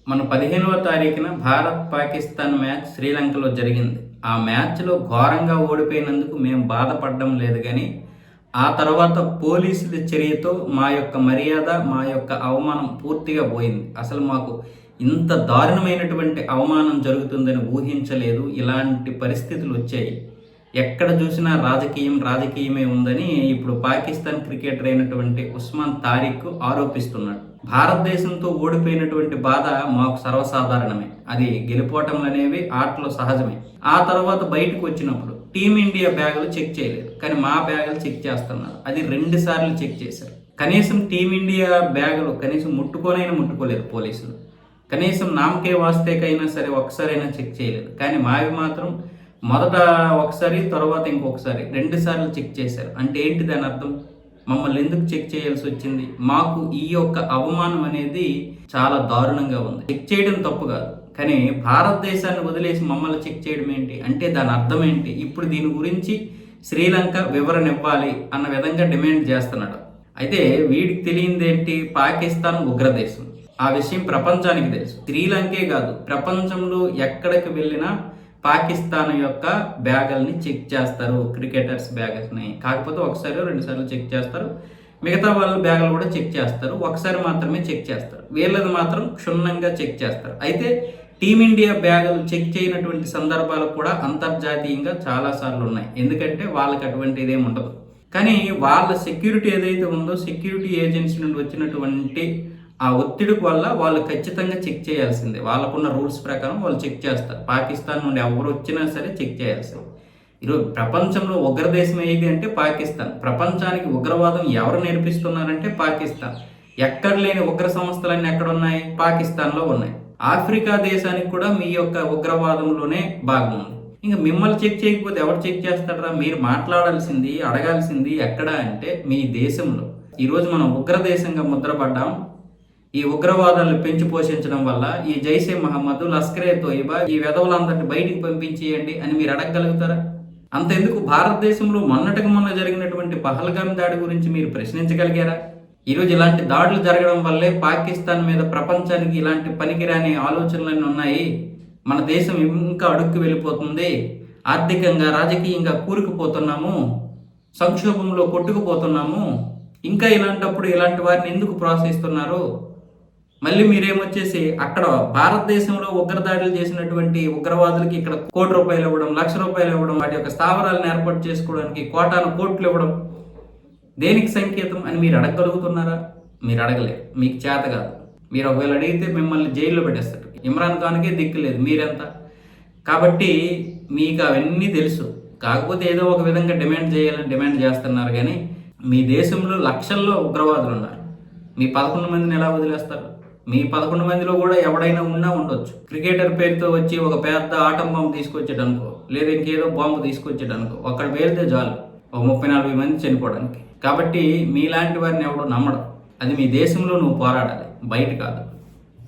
మన 15వ తారీఖున భారత్ పాకిస్తాన్ మ్యాచ్ శ్రీలంకలో జరిగింది. ఆ మ్యాచ్లో ఘోరంగా ఓడిపోయినందుకు మేము బాధపడడం లేదు, కానీ ఆ తర్వాత పోలీసుల చర్యతో మా యొక్క మర్యాద, మా యొక్క అవమానం పూర్తిగా పోయింది. అసలు మాకు ఇంత దారుణమైనటువంటి అవమానం జరుగుతుందని ఊహించలేదు. ఇలాంటి పరిస్థితులు వచ్చాయి. ఎక్కడ చూసినా రాజకీయమే ఉందని ఇప్పుడు పాకిస్తాన్ క్రికెటర్ అయినటువంటి ఉస్మాన్ తారిక్ ఆరోపిస్తున్నాడు. భారతదేశంతో ఓడిపోయినటువంటి బాధ మాకు సర్వసాధారణమే. అది గెలుపోవటం అనేవి ఆటలో సహజమే. ఆ తర్వాత బయటకు వచ్చినప్పుడు టీమిండియా బ్యాగులు చెక్ చేయలేదు, కానీ మా బ్యాగులు చెక్ చేస్తున్నారు. అది 2 సార్లు చెక్ చేశారు. కనీసం టీమిండియా బ్యాగులు కనీసం ముట్టుకోలేదు పోలీసులు. కనీసం నామకే వాస్తేకైనా సరే ఒకసారైనా చెక్ చేయలేదు. కానీ మావి మాత్రం మొదట ఒకసారి, తర్వాత ఇంకొకసారి 2 సార్లు చెక్ చేశారు. అంటే ఏంటి దాని అర్థం? మమ్మల్ని ఎందుకు చెక్ చేయాల్సి వచ్చింది? మాకు ఈ యొక్క అవమానం అనేది చాలా దారుణంగా ఉంది. చెక్ చేయడం తప్పు కాదు, కానీ భారతదేశాన్ని వదిలేసి మమ్మల్ని చెక్ చేయడం ఏంటి అంటే దాని అర్థం ఏంటి? ఇప్పుడు దీని గురించి శ్రీలంక వివరణ ఇవ్వాలి అన్న విధంగా డిమాండ్ చేస్తున్నాడు. అయితే వీడికి తెలియందేంటి? పాకిస్తాన్ ఉగ్రదేశం. ఆ విషయం ప్రపంచానికి తెలుసు. శ్రీలంకే కాదు, ప్రపంచంలో ఎక్కడికి వెళ్ళినా పాకిస్తాన్ యొక్క బ్యాగుల్ని చెక్ చేస్తారు, క్రికెటర్స్ బ్యాగుల్ని. కాకపోతే ఒకసారి 2 సార్లు చెక్ చేస్తారు. మిగతా వాళ్ళ బ్యాగులు కూడా చెక్ చేస్తారు. ఒకసారి మాత్రమే చెక్ చేస్తారు. వీళ్ళది మాత్రం క్షుణ్ణంగా చెక్ చేస్తారు. అయితే టీమిండియా బ్యాగులు చెక్ చేయనటువంటి సందర్భాలు కూడా అంతర్జాతీయంగా చాలాసార్లు ఉన్నాయి. ఎందుకంటే వాళ్ళకి అటువంటి ఇదేమి ఉండదు. కానీ వాళ్ళ సెక్యూరిటీ ఏదైతే ఉందో, సెక్యూరిటీ ఏజెన్సీ నుండి వచ్చినటువంటి ఆ ఒత్తిడి వల్ల వాళ్ళు ఖచ్చితంగా చెక్ చేయాల్సిందే. వాళ్ళకున్న రూల్స్ ప్రకారం వాళ్ళు చెక్ చేస్తారు. పాకిస్తాన్ నుండి ఎవరు వచ్చినా సరే చెక్ చేయాల్సిందే. ఈరోజు ప్రపంచంలో ఉగ్రదేశం ఏది అంటే పాకిస్తాన్. ప్రపంచానికి ఉగ్రవాదం ఎవరు నేర్పిస్తున్నారంటే పాకిస్తాన్. ఎక్కడ లేని ఉగ్ర సంస్థలన్నీ ఎక్కడ ఉన్నాయి? పాకిస్తాన్లో ఉన్నాయి. ఆఫ్రికా దేశానికి కూడా మీ యొక్క ఉగ్రవాదంలోనే భాగం ఉంది. ఇంకా మిమ్మల్ని చెక్ చేయకపోతే ఎవరు చెక్ చేస్తారా? మీరు మాట్లాడాల్సింది, అడగాల్సింది ఎక్కడ అంటే మీ దేశంలో. ఈరోజు మనం ఉగ్రదేశంగా ముద్రపడ్డాం. ఈ ఉగ్రవాదాలను పెంచి పోషించడం వల్ల ఈ జైషే మహమ్మద్, లష్కరే తోయిబా ఈ వెధవులందరినీ బయటికి పంపించేయండి అని మీరు అడగగలుగుతారా? అంతెందుకు భారతదేశంలో మొన్న జరిగినటువంటి పహల్గామ్ దాడి గురించి మీరు ప్రశ్నించగలిగారా? ఈరోజు ఇలాంటి దాడులు జరగడం వల్లే పాకిస్తాన్ మీద ప్రపంచానికి ఇలాంటి పనికిరాని ఆలోచనలన్నీ ఉన్నాయి. మన దేశం ఇంకా అడుక్కు వెళ్ళిపోతుంది. ఆర్థికంగా, రాజకీయంగా కూరుకుపోతున్నాము. సంక్షోభంలో కొట్టుకుపోతున్నాము. ఇంకా ఇలాంటప్పుడు ఇలాంటి వారిని ఎందుకు ప్రోత్సహిస్తున్నారు? మళ్ళీ మీరేమొచ్చేసి అక్కడ భారతదేశంలో ఉగ్రదాడులు చేసినటువంటి ఉగ్రవాదులకి ఇక్కడ ₹1,00,00,000 ఇవ్వడం, ₹1,00,000 ఇవ్వడం, వాటి యొక్క స్థావరాలను ఏర్పాటు చేసుకోవడానికి కోటాను కోట్లు ఇవ్వడం దేనికి సంకేతం అని మీరు అడగగలుగుతున్నారా? మీరు అడగలేరు. మీకు చేత కాదు. మీరు ఒకవేళ అడిగితే మిమ్మల్ని జైల్లో పెట్టేస్తారు. ఇమ్రాన్ ఖాన్కే దిక్కు లేదు, మీరెంత? కాబట్టి మీకు అవన్నీ తెలుసు. కాకపోతే ఏదో ఒక విధంగా డిమాండ్ చేస్తున్నారు. కానీ మీ దేశంలో లక్షల్లో ఉగ్రవాదులు ఉన్నారు. మీ 11 మందిని ఎలా వదిలేస్తారు? మీ 11 మందిలో కూడా ఎవడైనా ఉండొచ్చు. క్రికెటర్ పేరుతో వచ్చి ఒక పెద్ద ఆటం బాంబు తీసుకొచ్చాడనుకో, లేదా ఇంకేదో బాంబు తీసుకొచ్చాడనుకో, అక్కడ పేలితే చాలు ఒక 30-40 మంది చనిపోవడానికి. కాబట్టి మీలాంటి వారిని ఎవడో నమ్మడం. అది మీ దేశంలో నువ్వు పోరాడాలి, బయట కాదు.